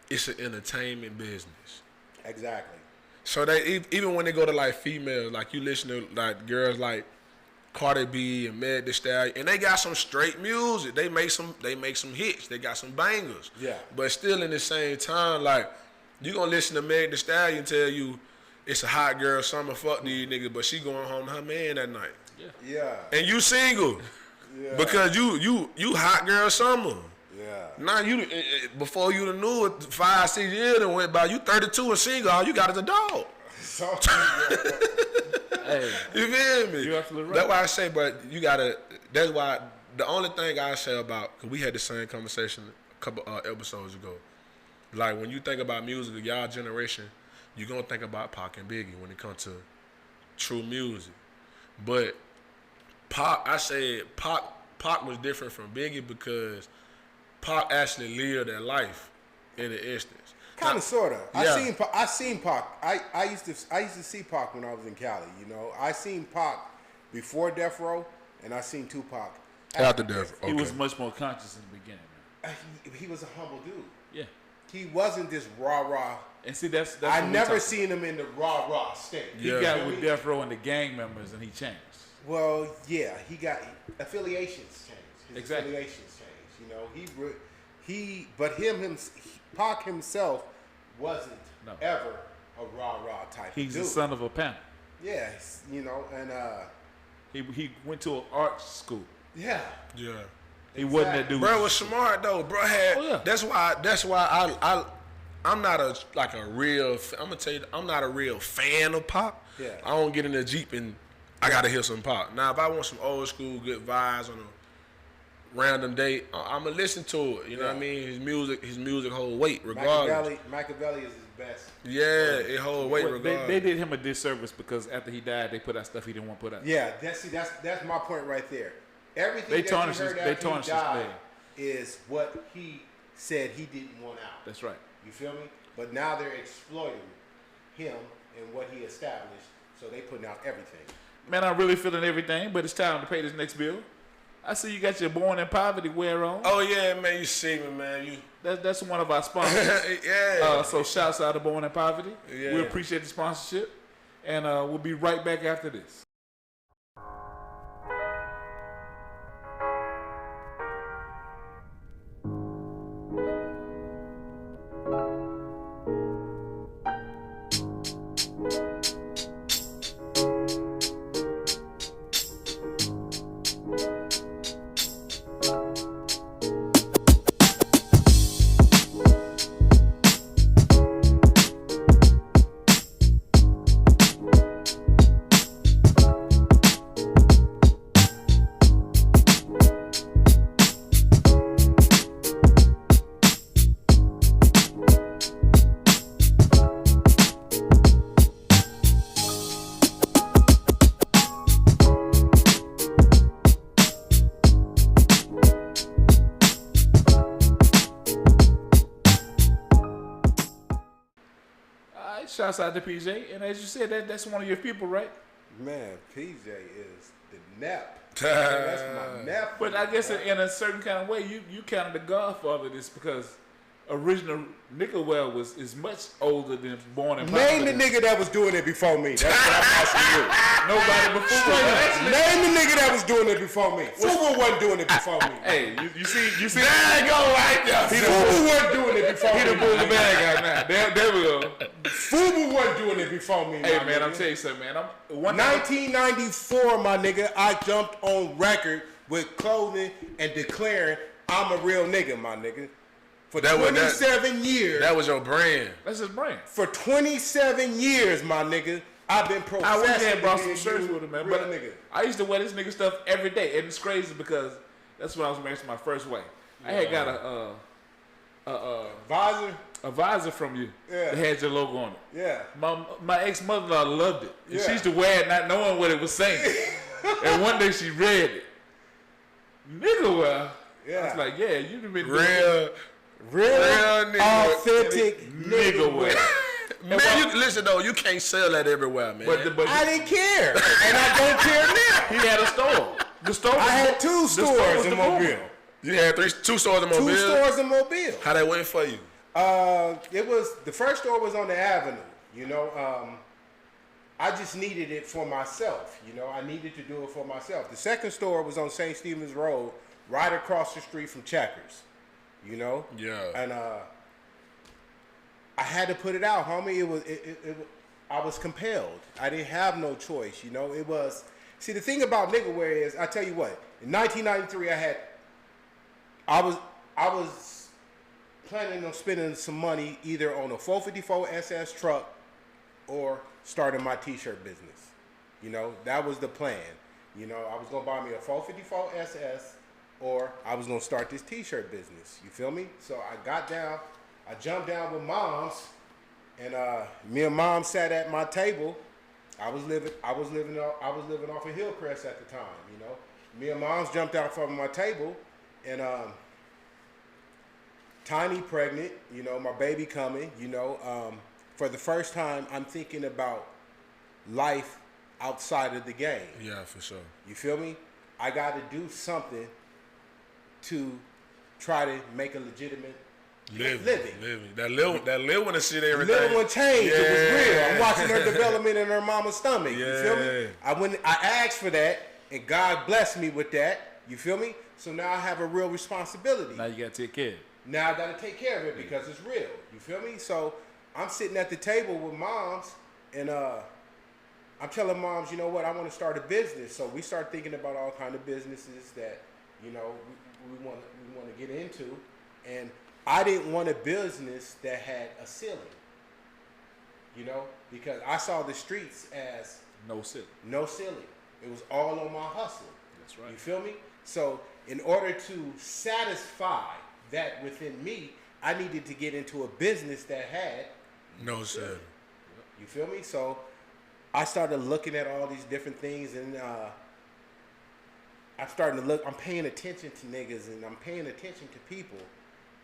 It's an entertainment business. Exactly. So they even when they go to like females, like you listen to like girls like Cardi B and Meg Thee Stallion, and they got some straight music. They make some hits. They got some bangers. Yeah. But still in the same time, like you gonna listen to Meg Thee Stallion tell you it's a hot girl summer, fuck these niggas, but she going home to her man that night. Yeah. Yeah. And you single. Yeah. Because you hot girl summer. Yeah. Now you before you knew it, 5-6 years that went by. You 32 and single. All you got is a dog. Hey, you feel me? You're absolutely right. That's why I say, but you gotta. That's why the only thing I say about, because we had the same conversation a couple episodes ago. Like when you think about music of y'all generation, you're gonna think about Pac and Biggie when it comes to true music. But Pac, I said Pac was different from Biggie because Pac actually lived that life in the instance. Kind of, sort of. Yeah. I seen Pac. I used to see Pac when I was in Cali. You know, I seen Pac before Death Row, and I seen Tupac After Death Row. He was much more conscious in the beginning, man. He was a humble dude. Yeah. He wasn't this rah-rah. And see, that's I never seen him in the rah-rah state. He got with Death Row and the gang members, and he changed. Well, yeah, he got affiliations changed. His Exactly. affiliations changed. You know, Pac himself wasn't ever a rah-rah type He's of dude. the son of a pimp. Yes, you know, and he went to an art school. yeah. Yeah. He wasn't that dude. Bro was smart though. Bro had. Oh, yeah. That's why I'm not a real. I'm gonna tell you, I'm not a real fan of Pop. Yeah. I don't get in the Jeep and I gotta hear some Pop. Now if I want some old school good vibes on a random day, I'm gonna listen to it. You know what I mean? His music hold weight regardless. Machiavelli is his best. Yeah, it hold weight regardless. They did him a disservice because after he died, they put out stuff he didn't want to put out. Yeah, that's my point right there. Everything They that tarnished you his- heard they after he tarnished his died name. is what he said he didn't want out. That's right. You feel me? But now they're exploiting him and what he established, so they putting out everything. Man, I'm really feeling everything, but it's time to pay this next bill. I see you got your Born in Poverty wear on. Oh yeah, man, you see me, man. That's one of our sponsors. Yeah. So shouts out to Born in Poverty. Yeah. We appreciate the sponsorship, and we'll be right back after this. Shouts out to PJ, and as you said, that's one of your people, right? Man, PJ is the nep. That's my nep. But I guess in a certain kind of way, you kind of the godfather of this because original Nickelwell is much older than Born in Poverty. Name the nigga that was doing it before me. That's what I'm asking you. Nobody before me. Name the nigga that was doing it before me. Fubu wasn't doing it before me. Hey, you see. There you go, right there. Fubu wasn't doing it before He me. done pulled the bag out now. There we go. Fubu wasn't doing it before me. Hey my man, nigga. I'm telling you something, man. 1994, my nigga, I jumped on record with clothing and declaring I'm a real nigga, my nigga. For 27 years. That was your brand. That's his brand. For 27 years, my nigga, I've been I went there and professing brought to some be shirts you, with him, man. real But nigga. I used to wear this nigga stuff every day, and it's crazy because that's when I was married to my first wife. I had got Visor? a visor from you Yeah. that had your logo on it. Yeah. My ex-mother-in-law loved it. And Yeah. she used to wear it not knowing what it was saying. And one day she read it. Nigga, well, Yeah. I was like, yeah, you've been Real nigga. authentic nigga wear. Man, you listen though, you can't sell that everywhere, man. But I didn't care. And I don't care now. he had a store. The store I had two the store stores was in the Mobile. Boomer. you had two stores in Mobile. 2 stores in Mobile. How that went for you? It was the first store was on the Avenue. You know, I just needed it for myself. You know, I needed to do it for myself. The second store was on St. Stephen's Road, right across the street from Checkers. You know. Yeah. And I had to put it out, homie. I was compelled. I didn't have no choice. You know, it was. See, the thing about nigga wear is, I tell you what. In 1993, I was planning on spending some money either on a 454 SS truck or starting my T-shirt business. You know, that was the plan. You know, I was gonna buy me a 454 SS or I was gonna start this T-shirt business. You feel me? So I jumped down with moms, and me and mom sat at my table. I was living off of Hillcrest at the time. You know, me and moms jumped out from my table, and Tiny pregnant, you know, my baby coming, you know. For the first time, I'm thinking about life outside of the game. Yeah, for sure. You feel me? I got to do something to try to make a legitimate living. That little one to see everything. Little one changed. Yeah. It was real. I'm watching her development in her mama's stomach. Yeah. You feel me? I asked for that, and God blessed me with that. You feel me? So now I have a real responsibility. Now you got to take care of it. Now I got to take care of it because it's real. You feel me? So I'm sitting at the table with moms, and I'm telling moms, you know what? I want to start a business. So we start thinking about all kind of businesses that, you know, we want to get into, and I didn't want a business that had a ceiling. You know, because I saw the streets as no ceiling. No ceiling. It was all on my hustle. That's right. You feel me? So in order to satisfy that within me, I needed to get into a business that had no ceiling. You feel me? So I started looking at all these different things, and I'm starting to look. I'm paying attention to niggas, and I'm paying attention to people,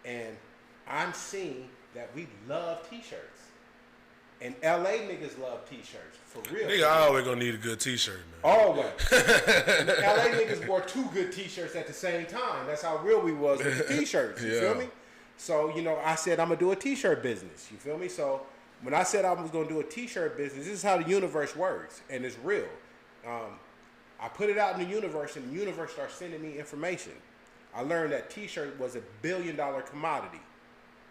and I'm seeing that we love T-shirts. And LA niggas love T-shirts, for real. Nigga always gonna need a good T-shirt, man. Always. LA niggas wore 2 good T-shirts at the same time. That's how real we was with the T-shirts, you feel me? So, you know, I said I'm gonna do a T-shirt business, you feel me? So when I said I was gonna do a T-shirt business, this is how the universe works, and it's real. I put it out in the universe, and the universe starts sending me information. I learned that T-shirt was $1 billion commodity.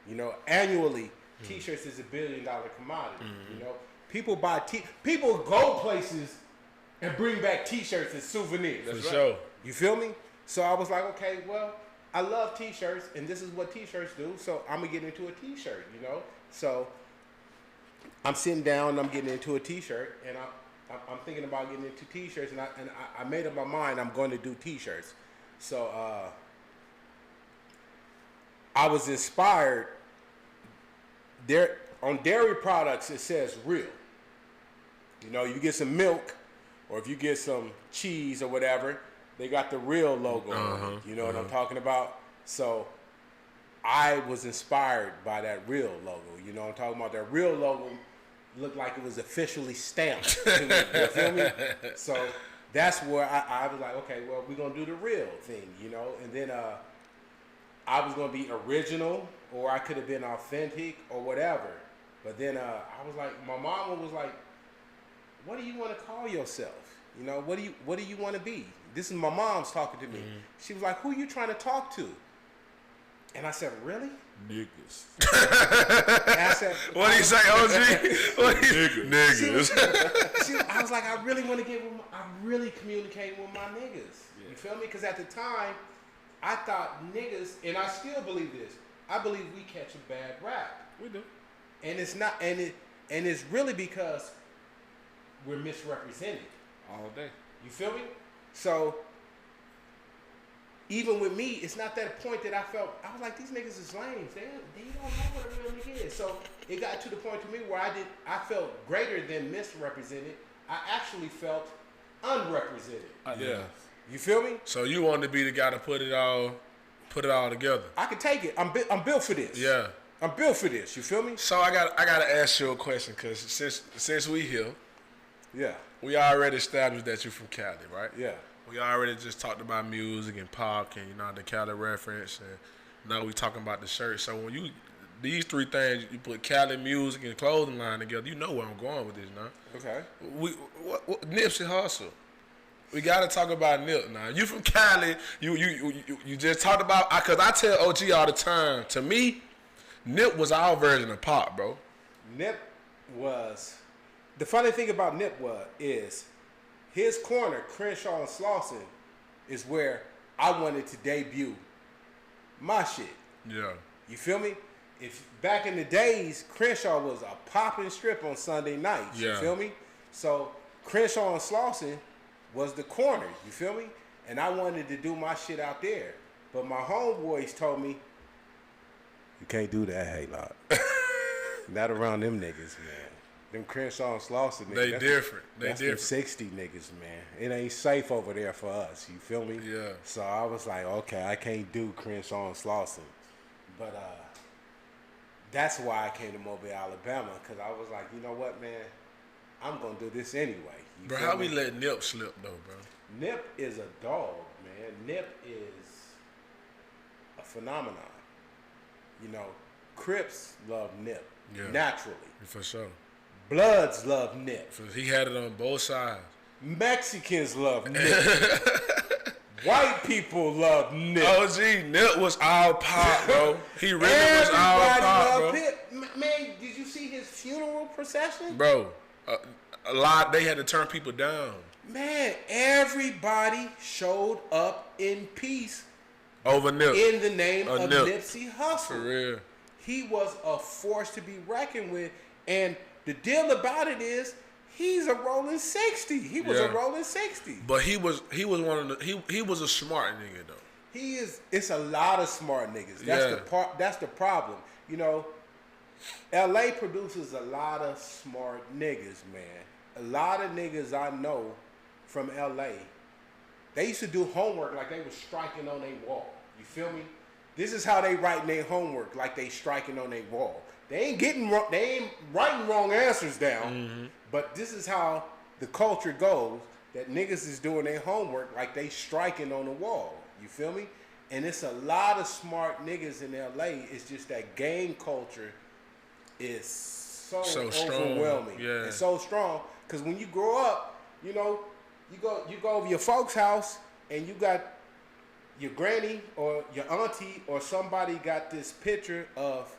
You know, annually, T-shirts is $1 billion commodity. You know, people buy people go places and bring back T-shirts as souvenirs. For sure. You feel me? So I was like, okay, well, I love T-shirts, and this is what T-shirts do. So I'm gonna get into a T-shirt. You know, so I'm sitting down, and I'm getting into a T-shirt, and I'm thinking about getting into T-shirts, and I made up my mind I'm going to do T-shirts. So I was inspired. There on dairy products it says real. You know, you get some milk, or if you get some cheese or whatever, they got the real logo on it. You know what I'm talking about? So I was inspired by that real logo. You know what I'm talking about? That real logo looked like it was officially stamped to me. You feel me? So that's where I was like, okay, well, we're gonna do the real thing, you know. And then I was gonna be original, or I could have been authentic, or whatever. But then I was like, my mama was like, "What do you want to call yourself? You know, what do you want to be?" This is my mom's talking to me. She was like, "Who you trying to talk to?" And I said, "Really?" Niggas. And I said, what do you say, OG? Niggas. I was like, I really want to I'm really communicating with my niggas. Yeah. You feel me? Because at the time, I thought niggas, and I still believe this. I believe we catch a bad rap. We do. And it's not, and it's really because we're misrepresented all day. You feel me? So even with me, it's not that point that I was like, these niggas is lame. They don't know what a real nigga is. So it got to the point to me where I felt greater than misrepresented. I actually felt unrepresented. Yeah. You feel me? So you wanted to be the guy to put it all together. I can take it. I'm built for this. Yeah. I'm built for this. You feel me? So I got to ask you a question, because since we here, yeah, we already established that you're from Cali, right? Yeah. We already just talked about music and pop and, you know, the Cali reference, and now we talking about the shirt. So when these 3 things, you put Cali music and clothing line together, you know where I'm going with this now. Okay. Nipsey Hussle. We got to talk about Nip now. You from Cali, you just talked about, because I tell OG all the time, to me, Nip was our version of pop, bro. Nip was, the funny thing about Nip is his corner, Crenshaw and Slauson, is where I wanted to debut my shit. Yeah. You feel me? If back in the days, Crenshaw was a popping strip on Sunday nights. Yeah. You feel me? So Crenshaw and Slauson was the corner. You feel me? And I wanted to do my shit out there. But my homeboys told me, you can't do that, Haylock. Not around them niggas, man. Them Crenshaw and Slauson niggas. They different. That's them 60 niggas, man. It ain't safe over there for us. You feel me? Yeah. So I was like, okay, I can't do Crenshaw and Slauson. But that's why I came to Mobile, Alabama, because I was like, you know what, man, I'm gonna do this anyway. You Bro, feel how me? we let Nip slip though, bro? Nip is a dog, man. Nip is a phenomenon. You know, Crips love Nip naturally. For sure. Bloods love Nip. He had it on both sides. Mexicans love Nip. White people love Nip. Oh, gee, Nip was all pop, bro. He really was all pop, bro. Pip. Man, did you see his funeral procession? Bro, a lot, they had to turn people down. Man, everybody showed up in peace over Nip. In the name of Nip. Nipsey Hussle. For real. He was a force to be reckoned with. And the deal about it is, he's a rolling 60. He was a rolling 60. But he was one of the he was a smart nigga though. He is. It's a lot of smart niggas. That's the part. That's the problem. You know, LA produces a lot of smart niggas, man. A lot of niggas I know from LA, they used to do homework like they was striking on their wall. You feel me? This is how they writing their homework, like they striking on their wall. They ain't writing wrong answers down, but this is how the culture goes, that niggas is doing their homework like they striking on the wall. You feel me? And it's a lot of smart niggas in LA. It's just that gang culture is so overwhelming. Yeah. It's so strong. Because when you grow up, you know, you go over your folks' house and you got your granny or your auntie or somebody got this picture of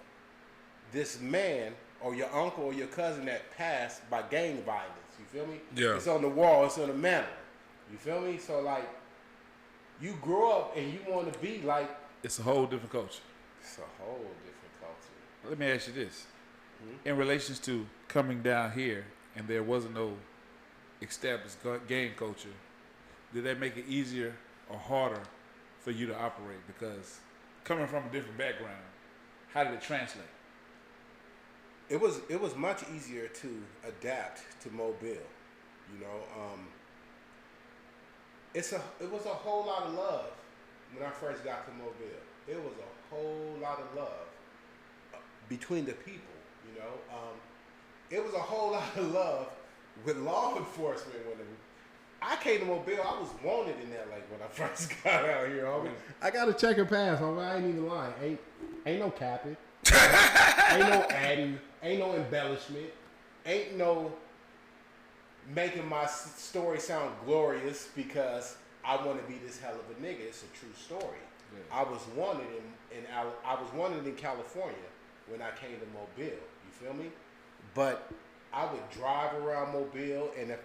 this man or your uncle or your cousin that passed by gang violence. You feel me? Yeah. It's on the wall. It's on the mantle. You feel me? So like, you grow up and you want to be like. It's a whole different culture. It's a whole different culture. Let me ask you this: in relations to coming down here, and there wasn't no established gang culture, did that make it easier or harder for you to operate? Because coming from a different background, how did it translate? It was much easier to adapt to Mobile. You know, it was a whole lot of love when I first got to Mobile. It was a whole lot of love between the people. You know, it was a whole lot of love with law enforcement when I came to Mobile. I was wanted in LA when I first got out here, homie. I got a checker pass, homie. I ain't even lying. Ain't no capping. Ain't no adding. Ain't no embellishment. Ain't no making my story sound glorious because I want to be this hell of a nigga. It's a true story. Yeah. I was wanted in California when I came to Mobile. You feel me? But I would drive around Mobile, and if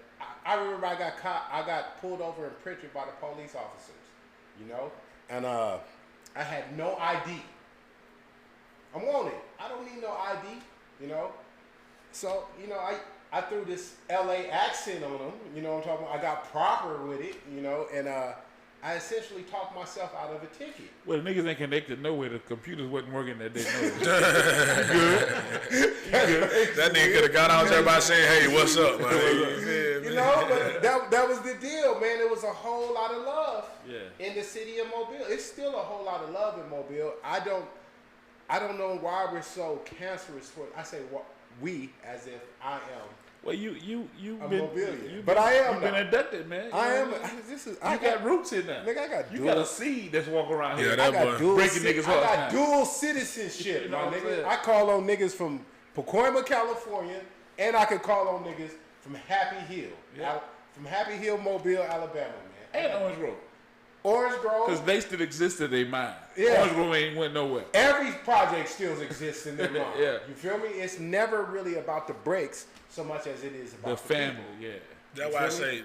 I remember I got pulled over and pictured by the police officers, you know, and I had no ID. I'm wanted. I don't need no ID, you know. So, you know, I threw this LA accent on them, you know what I'm talking about. I got proper with it, you know, and I essentially talked myself out of a ticket. Well, the niggas ain't connected nowhere. The computers wasn't working that day. No. That nigga could have got out there by saying, "Hey, what's up, man?" You know, but that was the deal, man. It was a whole lot of love in the city of Mobile. It's still a whole lot of love in Mobile. I don't know why we're so cancerous for it. I say we as if I am. Well, you've been, but I am. You've been inducted, man. I am. I got roots in there. Nigga, I got. You got a seed that's walking around here. Yeah, I got dual. Breaking niggas' hearts. I got dual citizenship, You know my what I'm saying? nigga. I call on niggas from Pacoima, California, and I can call on niggas from Happy Hill. Yeah. From Happy Hill, Mobile, Alabama, man. And Orange Grove. Orange Grove. Because they still exist in their mind. Yeah. Orange Grove ain't went nowhere. Every project still exists in their mind. Yeah. You feel me? It's never really about the breaks so much as it is about The family, people. yeah. That's why I say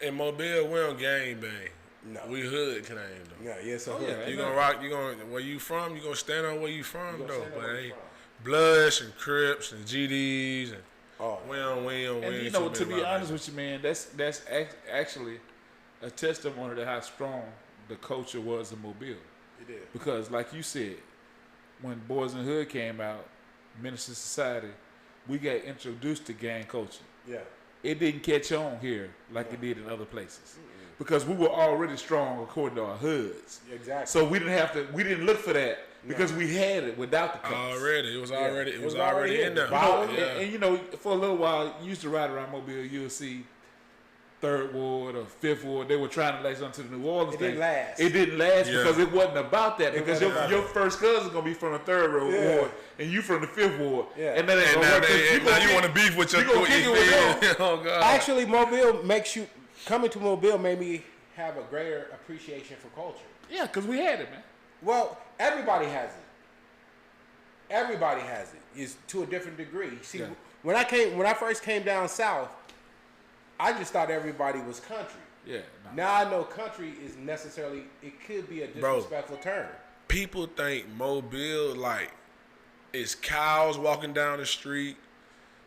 in Mobile we don't gang bang. No. We hood claim though. Yeah, yeah. So yeah. You gonna rock? You gonna where you from? You gonna stand on where you from gonna though? stand on But where you ain't from. Bloods and Crips and GDs and we And ain't you know, too to many be about honest with you, man, that's actually a testimony to how strong the culture was in Mobile. It is. Because, like you said, when Boys in the Hood came out, Minister Society, we got introduced to gang culture. Yeah. It didn't catch on here like it did in other places. Because we were already strong according to our hoods. Exactly. So we didn't look for that because we had it without the cups. It was already in there. And you know, for a little while, you used to ride around Mobile, you'll see Third Ward or Fifth Ward. They were trying to latch onto the New Orleans thing. It didn't last because it wasn't about that. Because your first cousin's gonna be from the Third Ward and you from the Fifth Ward. And that ain't gonna work. Now you want to beef with your Oh God. Actually, coming to Mobile made me have a greater appreciation for culture. Yeah, because we had it, man. Well, everybody has it. Everybody has it. It's to a different degree. See, when I first came down south, I just thought everybody was country. Yeah. Now I know country is necessarily, it could be a disrespectful term. People think Mobile like it's cows walking down the street.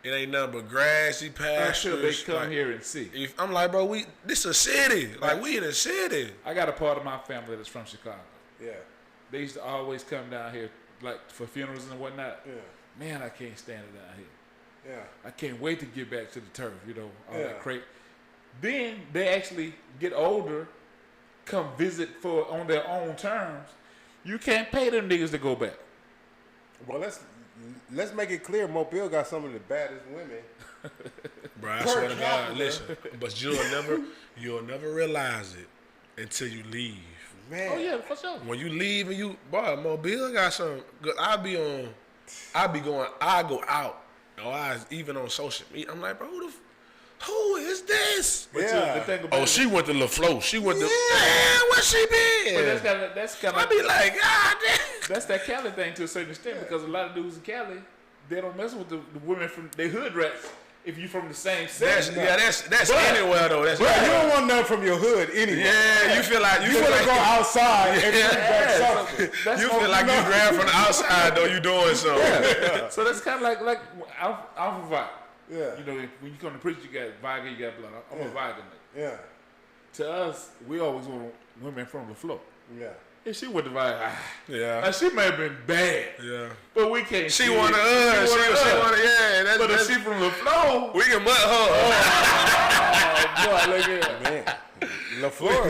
It ain't nothing but grassy pastures. I'm sure they come here and see. I'm like, bro, this a city. Like, we in a city. I got a part of my family that's from Chicago. Yeah. They used to always come down here, like, for funerals and whatnot. Yeah. Man, I can't stand it down here. Yeah. I can't wait to get back to the turf, all that crate. Then they actually get older, come visit on their own terms. You can't pay them niggas to go back. Well, let's make it clear. Mobile got some of the baddest women. Bro, I swear to God, listen. But you'll never realize it until you leave. Man. Oh yeah, for sure. When you leave and Mobile got some good. I go out. Even on social media. I'm like, bro, who is this? But the thing about she went to LaFleur. She went to where she been? But that's kind of. I be like, God damn. That's that Cali thing to a certain extent because a lot of dudes in Cali, they don't mess with the women from they hood rats. If you from the same set, that's anywhere though. That's you don't want none from your hood anyway. Yeah, you feel like you want to go outside and bring back something. You feel like you grab from the outside though. You doing something. Yeah. So that's kind of like I'm a vibe. Yeah. You know, when you come to preach, you got Viger, you got blood. I'm a Viger nigga. Yeah. To us, we always want women from the floor. Yeah. And she went to Viger. Yeah. Now, she may have been bad. Yeah. But we can't. She wanted us. She wanted. Yeah. But if she from the floor, we can butt her. Oh boy, look at that. Man. LaFleur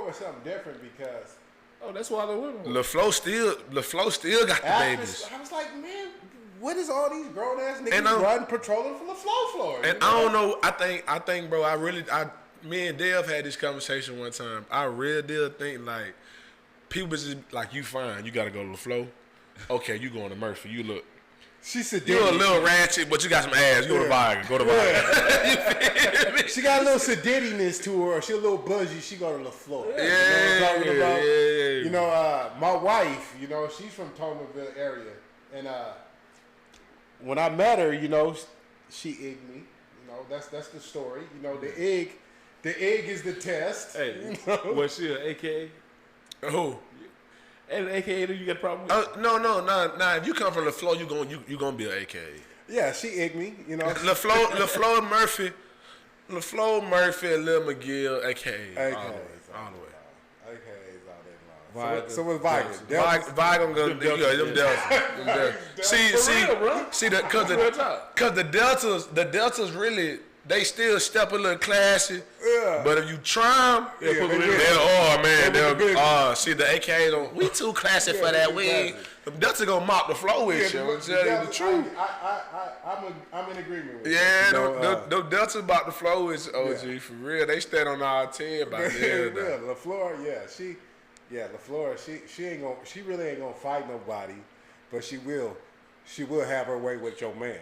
was something different because. Oh, that's why the women. LaFleur still got the babies. I was like, man. What is all these grown ass niggas running patrolling for the floor? And I don't know. I think, bro. Me and Dev had this conversation one time. I really did think like people just like you fine. You gotta go to the floor. Okay, you going to Murphy. You look. She said you a little ratchet, but you got some ass. Go to Viger. Go to Viger. She got a little sedittiness to her. She a little buzzy. She go to the floor. Yeah. You know what I'm talking about? Yeah. You know, my wife. You know, she's from Tomerville area, and when I met her, you know, she egged me. You know, that's the story. You know, the egg is the test. Hey, you know? Was she an AKA? Who? And an AKA, do you got a problem with? No. Nah. If you come from LaFleur, you gonna be an AKA. Yeah, she egged me. You know, LaFleur Murphy, and Lil McGill, AKA. All the way. So was Viger. Viger gonna them deltas. See, because the deltas really they still step a little classy. Yeah. But if you try them, see the AKA don't. We too classy for that. The deltas gonna mop the floor with you. I'm telling you the truth. I'm in agreement with you. Yeah, the deltas about the floor with you, OG for real. They stand on our 10 by then. LaFleur, LaFleur, she really ain't gonna fight nobody, but she will have her way with your man.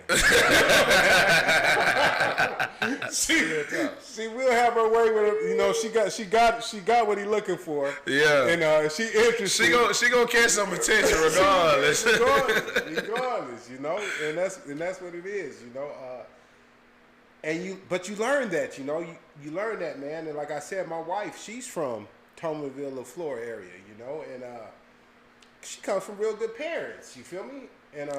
she will have her way with him. You know, she got what he looking for. Yeah. And she interested. She gonna catch some attention regardless. regardless, you know, and that's what it is, you know. But you learn that, you know, you learn that, man. And like I said, my wife, she's from Tomerville, LaFleur area, you know, and she comes from real good parents. You feel me? And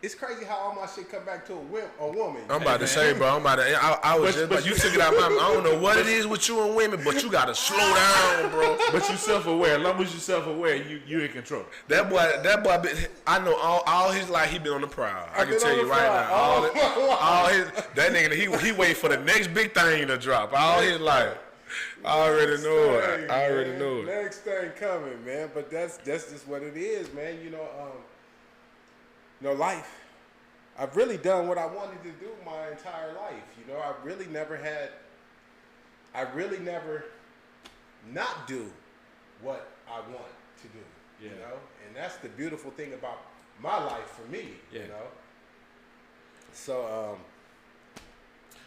it's crazy how all my shit come back to a woman. I'm about to say, bro. I was just, you took it out of my. I don't know what it is with you and women, but you gotta slow down, bro. But you self-aware. As long as you self-aware, you in control. That boy. I know all his life he been on the prowl. I can tell you right now. All his that nigga he wait for the next big thing to drop. All his life. I already know it. I already know it. Next thing coming, man. But that's just what it is, man. You know, life. I've really done what I wanted to do my entire life. You know, I really never not do what I want to do. Yeah. You know, and that's the beautiful thing about my life for me. Yeah. You know. So,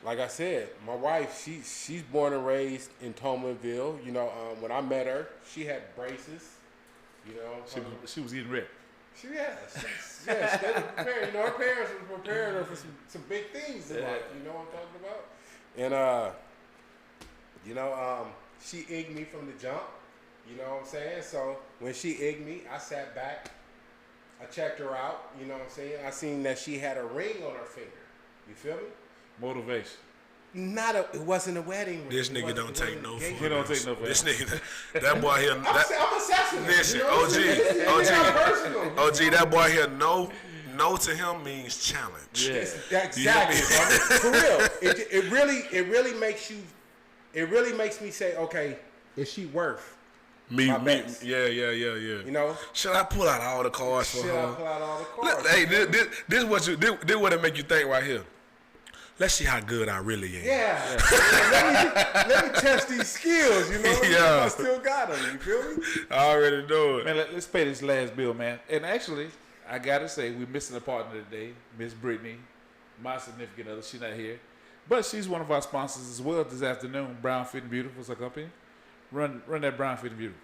like I said, my wife, she's born and raised in Tomanville. You know, when I met her, she had braces. You know, She was getting ripped. they were preparing. You know, her parents were preparing her for some big things in life. You know what I'm talking about? And you know, she egged me from the jump. You know what I'm saying? So when she egged me, I sat back. I checked her out. You know what I'm saying? I seen that she had a ring on her finger. You feel me? Motivation. It wasn't a wedding ring. This nigga don't take no for He don't take no for this nigga, that boy here. I'm assessing it. Listen, you know, OG, that boy here, no to him means challenge. Yeah. Exactly, brother. For real. It really makes me say, okay, is she worth my best? Yeah. You know? Should I pull out all the cards for Should her? I pull out all the cards? Look, hey, this what it make you think right here. Let's see how good I really am. Yeah. let me test these skills, you know? Yeah. I still got them, you feel me? I already know it. Man, let's pay this last bill, man. And actually, I gotta say, we're missing a partner today, Miss Brittany, my significant other. She's not here, but she's one of our sponsors as well this afternoon. Brown Fit and Beautiful is our company. Run that Brown Fit and Beautiful.